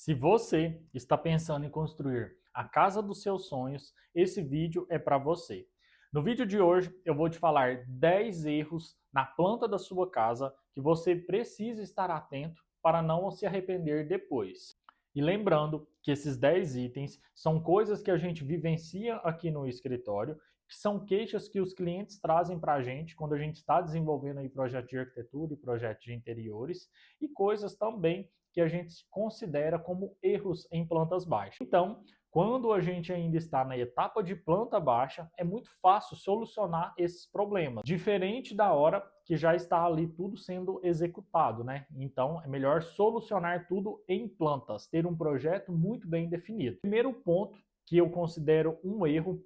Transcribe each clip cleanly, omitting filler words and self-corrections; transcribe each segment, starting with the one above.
Se você está pensando em construir a casa dos seus sonhos, esse vídeo é para você. No vídeo de hoje, eu vou te falar 10 erros na planta da sua casa que você precisa estar atento para não se arrepender depois. E lembrando que esses 10 itens são coisas que a gente vivencia aqui no escritório, que são queixas que os clientes trazem para a gente quando a gente está desenvolvendo aí projeto de arquitetura e projeto de interiores, e coisas também que a gente considera como erros em plantas baixas. Então, quando a gente ainda está na etapa de planta baixa, é muito fácil solucionar esses problemas, diferente da hora que já está ali tudo sendo executado, né? Então, é melhor solucionar tudo em plantas, ter um projeto muito bem definido. Primeiro ponto que eu considero um erro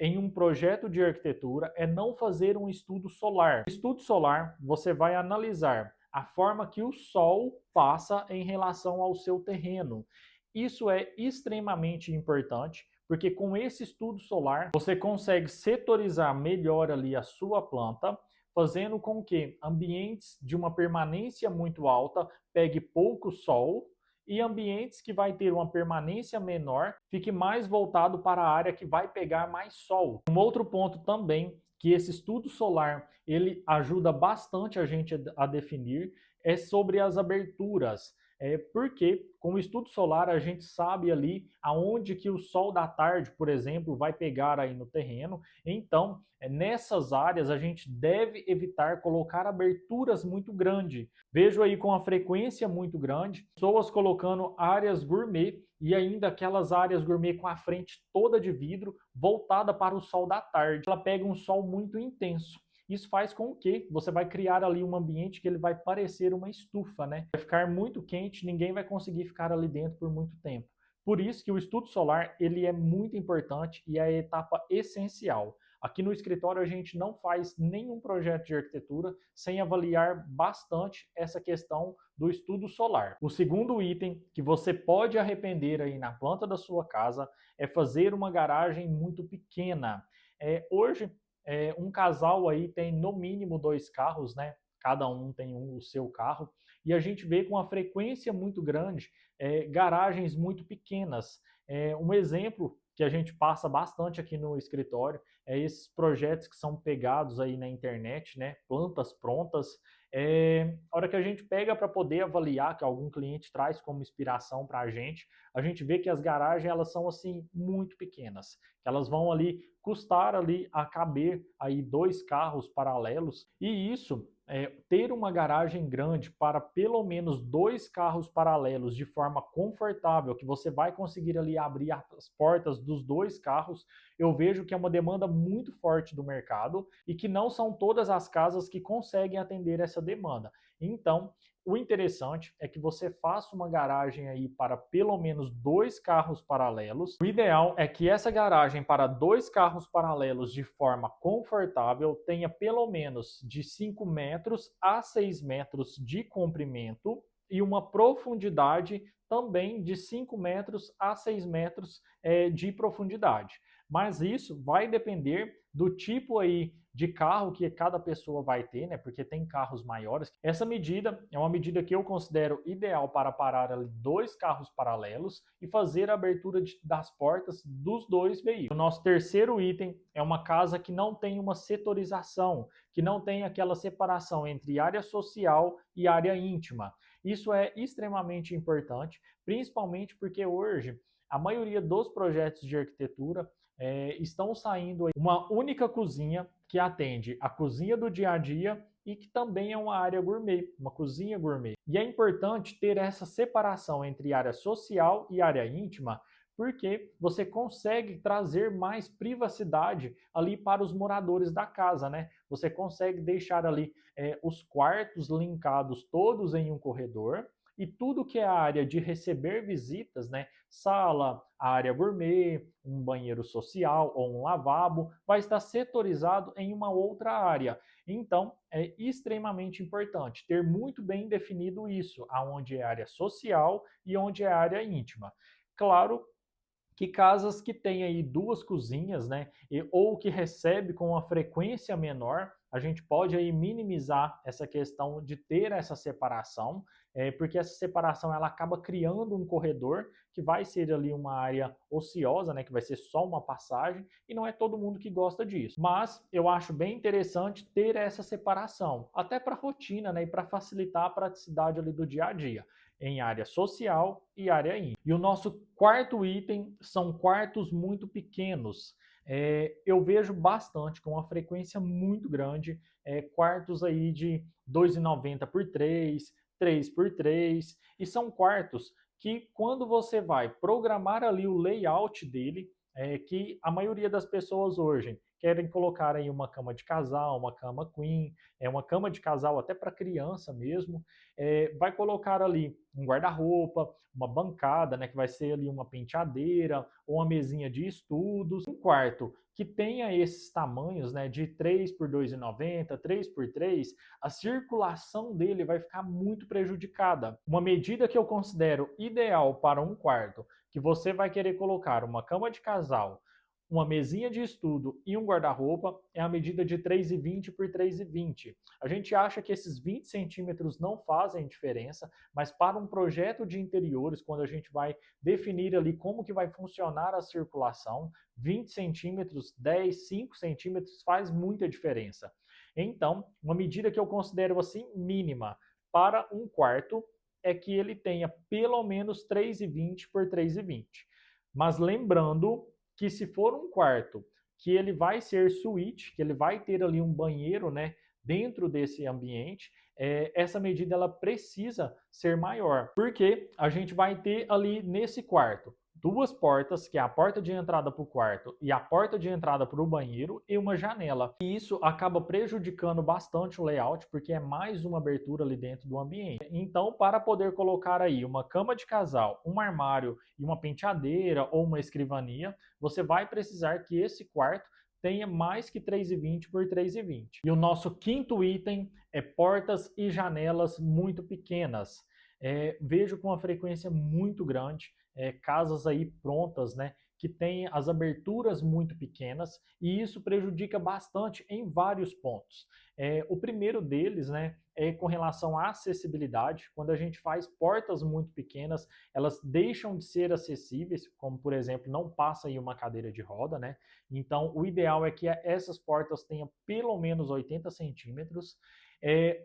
em um projeto de arquitetura é não fazer um estudo solar. No estudo solar, você vai analisar a forma que o sol passa em relação ao seu terreno. Isso é extremamente importante, porque com esse estudo solar você consegue setorizar melhor ali a sua planta, fazendo com que ambientes de uma permanência muito alta pegue pouco sol e ambientes que vai ter uma permanência menor fique mais voltado para a área que vai pegar mais sol. Um outro ponto também que esse estudo solar ele ajuda bastante a gente a definir é sobre as aberturas. Porque com o estudo solar a gente sabe ali aonde que o sol da tarde, por exemplo, vai pegar aí no terreno. Então, nessas áreas a gente deve evitar colocar aberturas muito grandes. Vejo aí com a frequência muito grande, pessoas colocando áreas gourmet e ainda aquelas áreas gourmet com a frente toda de vidro, voltada para o sol da tarde. Ela pega um sol muito intenso. Isso faz com que você vai criar ali um ambiente que ele vai parecer uma estufa, né? Vai ficar muito quente, ninguém vai conseguir ficar ali dentro por muito tempo. Por isso que o estudo solar ele é muito importante e é a etapa essencial. Aqui no escritório a gente não faz nenhum projeto de arquitetura sem avaliar bastante essa questão do estudo solar. O segundo item que você pode arrepender aí na planta da sua casa é fazer uma garagem muito pequena. Hoje um casal aí tem no mínimo 2 carros, né? Cada um tem o seu carro, e a gente vê com uma frequência muito grande garagens muito pequenas. Um exemplo que a gente passa bastante aqui no escritório é esses projetos que são pegados aí na internet, né? Plantas prontas. A hora que a gente pega para poder avaliar, que algum cliente traz como inspiração para a gente vê que as garagens elas são assim muito pequenas, que elas vão ali custar ali a caber aí 2 carros paralelos, e isso ter uma garagem grande para pelo menos 2 carros paralelos de forma confortável, que você vai conseguir ali abrir as portas dos 2 carros, eu vejo que é uma demanda muito forte do mercado e que não são todas as casas que conseguem atender essa demanda. Então, o interessante é que você faça uma garagem aí para pelo menos 2 carros paralelos. O ideal é que essa garagem para 2 carros paralelos de forma confortável tenha pelo menos de 5 metros a 6 metros de comprimento e uma profundidade também de 5 metros a 6 metros de profundidade. Mas isso vai depender do tipo aí de carro que cada pessoa vai ter, né? Porque tem carros maiores. Essa medida é uma medida que eu considero ideal para parar ali 2 carros paralelos e fazer a abertura das portas dos 2 veículos. O nosso terceiro item é uma casa que não tem uma setorização, que não tem aquela separação entre área social e área íntima. Isso é extremamente importante, principalmente porque hoje a maioria dos projetos de arquitetura estão saindo uma única cozinha que atende a cozinha do dia a dia e que também é uma área gourmet, uma cozinha gourmet. E é importante ter essa separação entre área social e área íntima, porque você consegue trazer mais privacidade ali para os moradores da casa, né? Você consegue deixar ali os quartos linkados todos em um corredor, e tudo que é a área de receber visitas, né, sala, área gourmet, um banheiro social ou um lavabo, vai estar setorizado em uma outra área. Então, é extremamente importante ter muito bem definido isso, aonde é área social e onde é área íntima. Claro que casas que têm aí duas cozinhas, né, ou que recebe com uma frequência menor, a gente pode aí minimizar essa questão de ter essa separação, porque essa separação ela acaba criando um corredor que vai ser ali uma área ociosa, né, que vai ser só uma passagem, e não é todo mundo que gosta disso. Mas eu acho bem interessante ter essa separação, até para a rotina, né, e para facilitar a praticidade ali do dia a dia em área social e área íntima. E o nosso quarto item são quartos muito pequenos. Eu vejo bastante, com uma frequência muito grande, quartos aí de 2,90 por 3 por 3, e são quartos que quando você vai programar ali o layout dele, que a maioria das pessoas hoje querem colocar aí uma cama de casal, uma cama queen, uma cama de casal até para criança mesmo, vai colocar ali um guarda-roupa, uma bancada, né, que vai ser ali uma penteadeira ou uma mesinha de estudos, um quarto que tenha esses tamanhos, né, de 3 por 2,90, 3 por 3, a circulação dele vai ficar muito prejudicada. Uma medida que eu considero ideal para um quarto, que você vai querer colocar uma cama de casal, uma mesinha de estudo e um guarda-roupa, é a medida de 3,20 por 3,20. A gente acha que esses 20 centímetros não fazem diferença, mas para um projeto de interiores, quando a gente vai definir ali como que vai funcionar a circulação, 20 centímetros, 10, 5 centímetros faz muita diferença. Então, uma medida que eu considero assim mínima para um quarto é que ele tenha pelo menos 3,20 por 3,20. Mas lembrando que se for um quarto que ele vai ser suíte, que ele vai ter ali um banheiro, né, dentro desse ambiente, essa medida ela precisa ser maior, porque a gente vai ter ali nesse quarto duas portas, que é a porta de entrada para o quarto e a porta de entrada para o banheiro, e uma janela. E isso acaba prejudicando bastante o layout, porque é mais uma abertura ali dentro do ambiente. Então, para poder colocar aí uma cama de casal, um armário e uma penteadeira ou uma escrivania, você vai precisar que esse quarto tenha mais que 3,20 por 3,20. E o nosso quinto item é portas e janelas muito pequenas. Vejo com uma frequência muito grande casas aí prontas, né, que têm as aberturas muito pequenas, e isso prejudica bastante em vários pontos. O primeiro deles, né, é com relação à acessibilidade. Quando a gente faz portas muito pequenas, elas deixam de ser acessíveis, como por exemplo, não passa aí uma cadeira de roda, né? Então, o ideal é que essas portas tenham pelo menos 80 centímetros.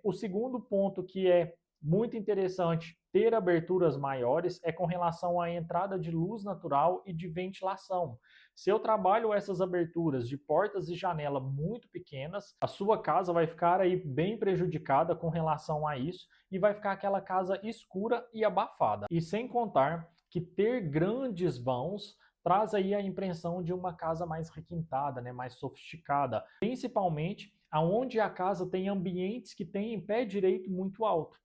O segundo ponto que é muito interessante ter aberturas maiores é com relação à entrada de luz natural e de ventilação. Se eu trabalho essas aberturas de portas e janela muito pequenas, a sua casa vai ficar aí bem prejudicada com relação a isso e vai ficar aquela casa escura e abafada. E sem contar que ter grandes vãos traz aí a impressão de uma casa mais requintada, né, mais sofisticada, principalmente aonde a casa tem ambientes que têm pé direito muito alto.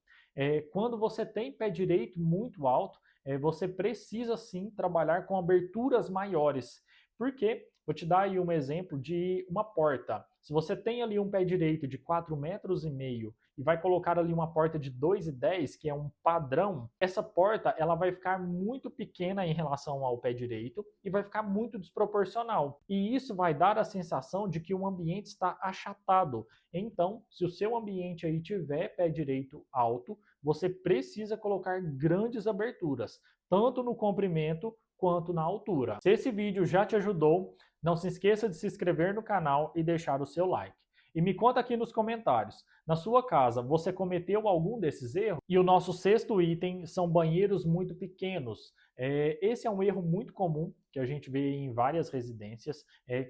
Quando você tem pé direito muito alto, você precisa sim trabalhar com aberturas maiores. Por quê? Vou te dar aí um exemplo de uma porta. Se você tem ali um pé direito de 4,5 metros e vai colocar ali uma porta de 2,10, que é um padrão, essa porta ela vai ficar muito pequena em relação ao pé direito e vai ficar muito desproporcional. E isso vai dar a sensação de que o ambiente está achatado. Então, se o seu ambiente aí tiver pé direito alto, você precisa colocar grandes aberturas, tanto no comprimento quanto na altura. Se esse vídeo já te ajudou, não se esqueça de se inscrever no canal e deixar o seu like. E me conta aqui nos comentários, na sua casa você cometeu algum desses erros? E o nosso sexto item são banheiros muito pequenos. Esse é um erro muito comum que a gente vê em várias residências,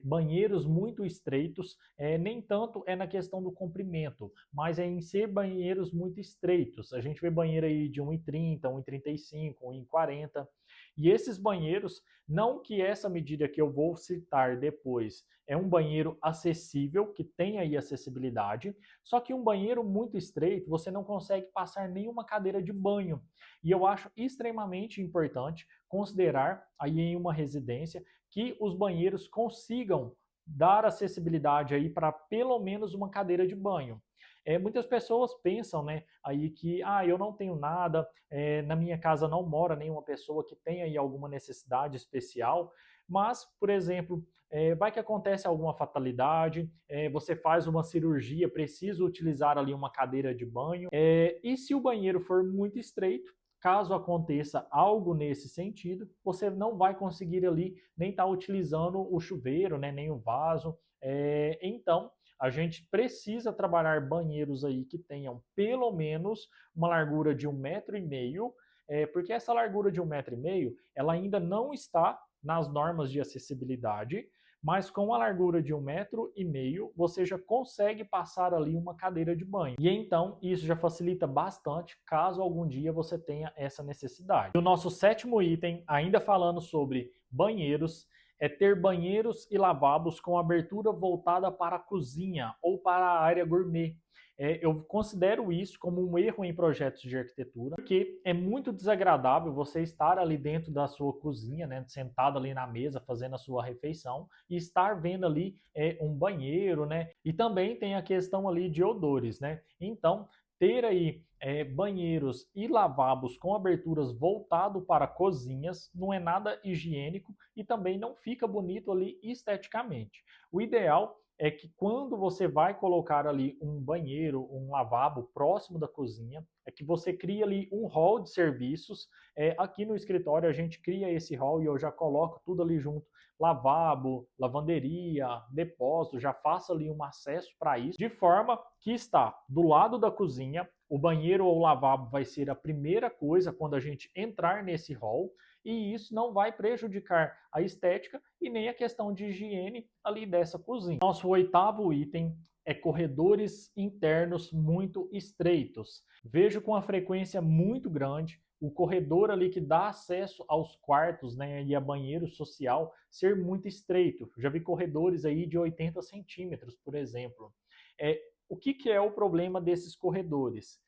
banheiros muito estreitos, nem tanto é na questão do comprimento, mas é em ser banheiros muito estreitos. A gente vê banheiro aí de 1,30, 1,35, 1,40, e esses banheiros, não que essa medida que eu vou citar depois é um banheiro acessível, que tem aí acessibilidade, só que um banheiro muito estreito, você não consegue passar nenhuma cadeira de banho. E eu acho extremamente importante considerar aí em uma residência que os banheiros consigam dar acessibilidade aí para pelo menos uma cadeira de banho. Muitas pessoas pensam, né, aí que eu não tenho nada, na minha casa não mora nenhuma pessoa que tenha aí alguma necessidade especial, mas, por exemplo, vai que acontece alguma fatalidade, você faz uma cirurgia, precisa utilizar ali uma cadeira de banho, e se o banheiro for muito estreito, caso aconteça algo nesse sentido, você não vai conseguir ali nem estar utilizando o chuveiro, né, nem o vaso. Então, a gente precisa trabalhar banheiros aí que tenham pelo menos uma largura de 1,5 m, porque essa largura de 1,5 m ela ainda não está nas normas de acessibilidade, mas com a largura de 1,5 m você já consegue passar ali uma cadeira de banho. E então isso já facilita bastante caso algum dia você tenha essa necessidade. E o nosso sétimo item, ainda falando sobre banheiros, é ter banheiros e lavabos com abertura voltada para a cozinha ou para a área gourmet. Eu considero isso como um erro em projetos de arquitetura, porque é muito desagradável você estar ali dentro da sua cozinha, né, sentado ali na mesa fazendo a sua refeição e estar vendo ali um banheiro, né? E também tem a questão ali de odores, né? Então, ter aí banheiros e lavabos com aberturas voltado para cozinhas não é nada higiênico e também não fica bonito ali esteticamente. O ideal é que quando você vai colocar ali um banheiro, um lavabo próximo da cozinha, é que você cria ali um hall de serviços. Aqui no escritório a gente cria esse hall e eu já coloco tudo ali junto, lavabo, lavanderia, depósito, já faço ali um acesso para isso, de forma que está do lado da cozinha, o banheiro ou o lavabo vai ser a primeira coisa quando a gente entrar nesse hall, e isso não vai prejudicar a estética e nem a questão de higiene ali dessa cozinha. Nosso oitavo item é corredores internos muito estreitos. Vejo com a frequência muito grande o corredor ali que dá acesso aos quartos, né, e a banheiro social ser muito estreito. Já vi corredores aí de 80 centímetros, por exemplo. O que é o problema desses corredores?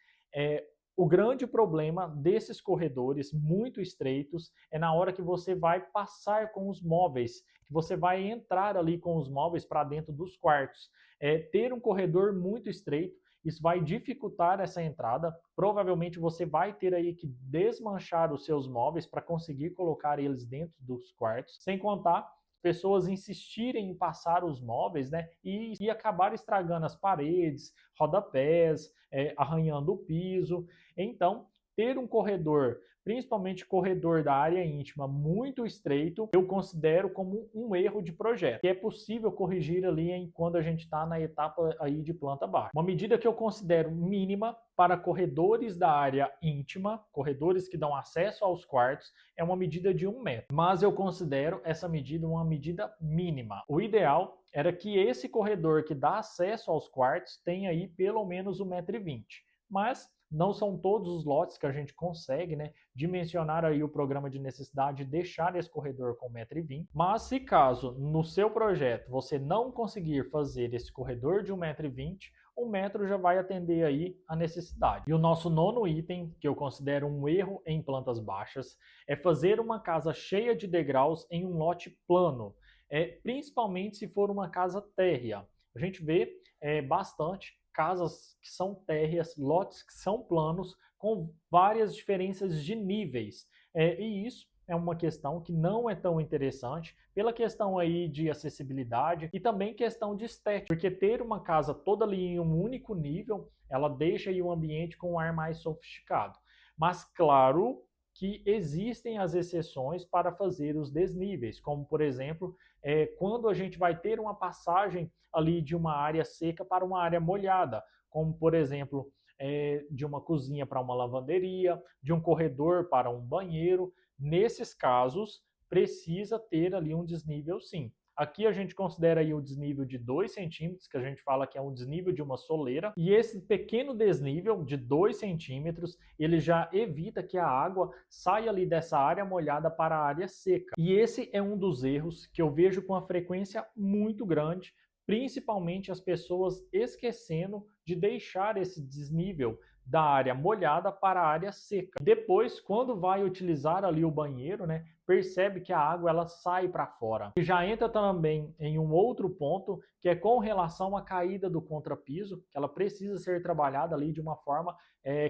O grande problema desses corredores muito estreitos é na hora que você vai passar com os móveis, que você vai entrar ali com os móveis para dentro dos quartos. Ter um corredor muito estreito, isso vai dificultar essa entrada. Provavelmente você vai ter aí que desmanchar os seus móveis para conseguir colocar eles dentro dos quartos, sem contar pessoas insistirem em passar os móveis, né, e acabar estragando as paredes, rodapés, arranhando o piso. Então, ter um corredor, principalmente corredor da área íntima, muito estreito, eu considero como um erro de projeto, que é possível corrigir ali quando a gente está na etapa aí de planta baixa. Uma medida que eu considero mínima para corredores da área íntima, corredores que dão acesso aos quartos, é uma medida de 1 m. Mas eu considero essa medida uma medida mínima. O ideal era que esse corredor que dá acesso aos quartos tenha aí pelo menos 1,20 m. Mas não são todos os lotes que a gente consegue, né, dimensionar aí o programa de necessidade e deixar esse corredor com 1,20 m. Mas se caso no seu projeto você não conseguir fazer esse corredor de 1,20 m, 1 m já vai atender aí a necessidade. E o nosso nono item, que eu considero um erro em plantas baixas, é fazer uma casa cheia de degraus em um lote plano, principalmente se for uma casa térrea. A gente vê bastante casas que são térreas, lotes que são planos, com várias diferenças de níveis. E isso é uma questão que não é tão interessante pela questão aí de acessibilidade e também questão de estética, porque ter uma casa toda ali em um único nível, ela deixa aí o ambiente com um ar mais sofisticado. Mas claro que existem as exceções para fazer os desníveis, como por exemplo, quando a gente vai ter uma passagem ali de uma área seca para uma área molhada, como por exemplo, de uma cozinha para uma lavanderia, de um corredor para um banheiro. Nesses casos, precisa ter ali um desnível sim. Aqui a gente considera aí o desnível de 2 centímetros, que a gente fala que é um desnível de uma soleira, e esse pequeno desnível de 2 centímetros, ele já evita que a água saia ali dessa área molhada para a área seca. E esse é um dos erros que eu vejo com uma frequência muito grande, principalmente as pessoas esquecendo de deixar esse desnível da área molhada para a área seca. Depois, quando vai utilizar ali o banheiro, né, percebe que a água ela sai para fora. E já entra também em um outro ponto, que é com relação à caída do contrapiso, que ela precisa ser trabalhada ali de uma forma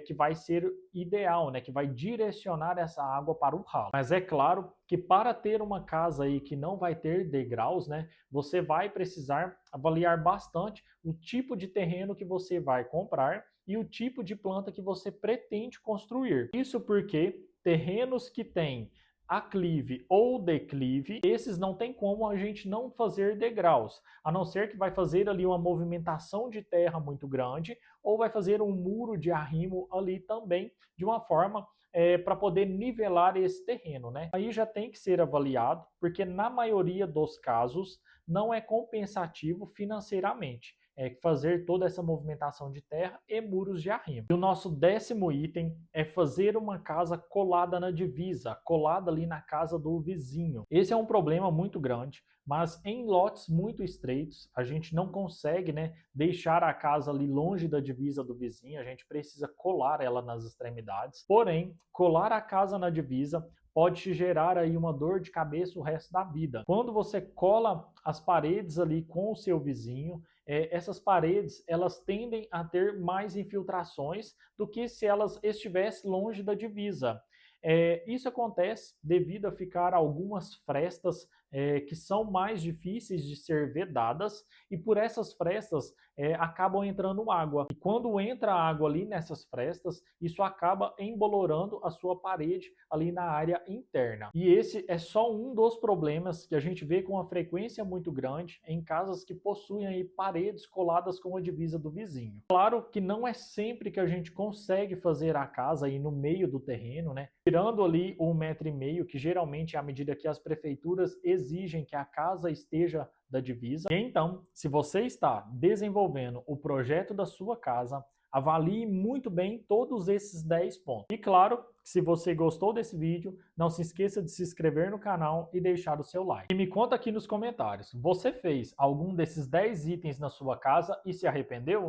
que vai ser ideal, né, que vai direcionar essa água para o ralo. Mas é claro que para ter uma casa aí que não vai ter degraus, né, você vai precisar avaliar bastante o tipo de terreno que você vai comprar e o tipo de planta que você pretende construir. Isso porque terrenos que têm aclive ou declive, esses não tem como a gente não fazer degraus, a não ser que vai fazer ali uma movimentação de terra muito grande ou vai fazer um muro de arrimo ali também, de uma forma para poder nivelar esse terreno, né? Aí já tem que ser avaliado, porque na maioria dos casos não é compensativo financeiramente fazer toda essa movimentação de terra e muros de arrimo. E o nosso 10º item é fazer uma casa colada na divisa, colada ali na casa do vizinho. Esse é um problema muito grande, mas em lotes muito estreitos, a gente não consegue, né, deixar a casa ali longe da divisa do vizinho, a gente precisa colar ela nas extremidades. Porém, colar a casa na divisa pode te gerar aí uma dor de cabeça o resto da vida. Quando você cola as paredes ali com o seu vizinho, essas paredes elas tendem a ter mais infiltrações do que se elas estivessem longe da divisa. Isso acontece devido a ficar algumas frestas que são mais difíceis de ser vedadas e por essas frestas acabam entrando água. E quando entra água ali nessas frestas, isso acaba embolorando a sua parede ali na área interna. E esse é só um dos problemas que a gente vê com uma frequência muito grande em casas que possuem aí paredes coladas com a divisa do vizinho. Claro que não é sempre que a gente consegue fazer a casa aí no meio do terreno, né? Tirando ali 1,5 m, que geralmente é a medida que as prefeituras exigem que a casa esteja da divisa. E então, se você está desenvolvendo o projeto da sua casa, avalie muito bem todos esses 10 pontos. E claro, se você gostou desse vídeo, não se esqueça de se inscrever no canal e deixar o seu like. E me conta aqui nos comentários, você fez algum desses 10 itens na sua casa e se arrependeu?